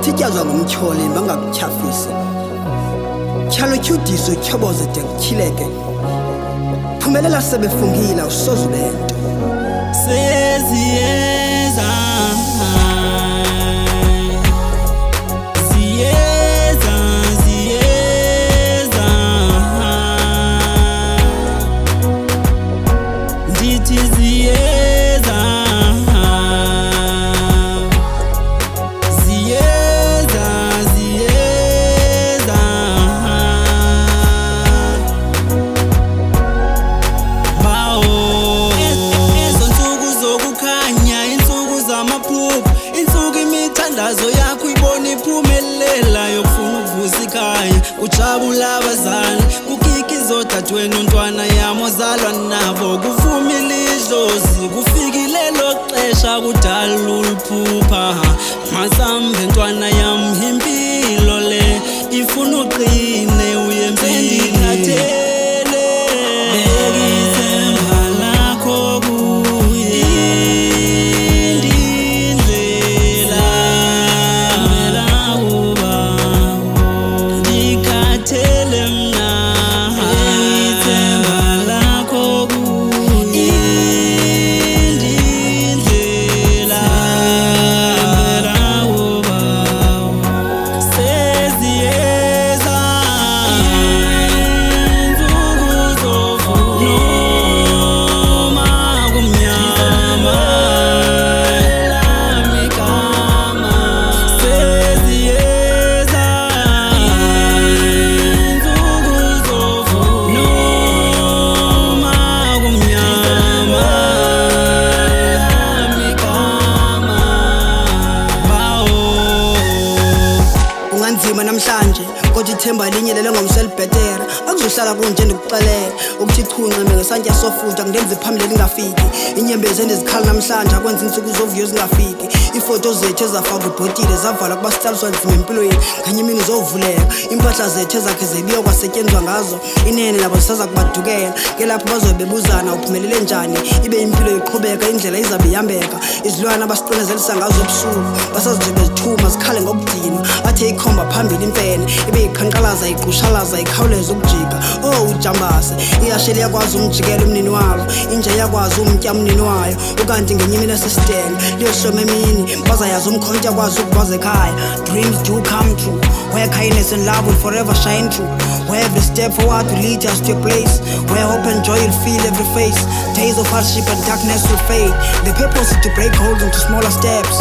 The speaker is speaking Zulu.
thityazwa ngumtyholi bangakutyhafisi tyhalo tyhudiso tyhoboze de kutyhileke phumelela sebefungile awusoze ube nto seziyeza insuku imithandazo yakho ibona iphumelela yokufuna ukuvusa ikhaya ujabula abazali kukikiza odadewenu untwana yami ozalwa nabo kuvumile idlozi kufikile lo xesha kudala uluphupha masambe ntwana yami impilo le ifuna uqine uyempini nzima namhlanje kodwa ithemba linye lelo ngomselibhetera akuzohlala kunje ndikuxelela ukuthi ichunqa ngesantya sofutha ngenze phambili lingafiki inyembezi endizikhala namhlanje akwenza insuku zovuyo zingafiki ifoto zethu ezafaka ibhotile zavala kuba sitsaliswa nzima empilweni kanye imini zovuleka impahla zethu ezakhe zebiyo kwasetyenzwa ngazo inene nabo zisaza kubadukela kelapho bazobe bebuzana uphumelele njani ibe impilo iqhubeka indlela izabe ihambeka izilwana abasiqinezelisa ngazo ebusuku basazinje bezithuma zikhale ngokudinwa athe ikhomba phambili impene ibe iqhanqalaza iqushalaza ikhawuleza ukujika ujambase iyashela yakwazi umjikela umnini walo inje yakwazi umtya umnini wayo ukanti ngenye imini esisitenge liyoshoma emini bazayazi umkhonto yakwazi ukubaza ekhaya dreams do come true where kindness and love will forever shine through where every step forward will lead us to a place where hope and joy will fill every face days of hardship and darkness will fade the purpose is to break holes into smaller steps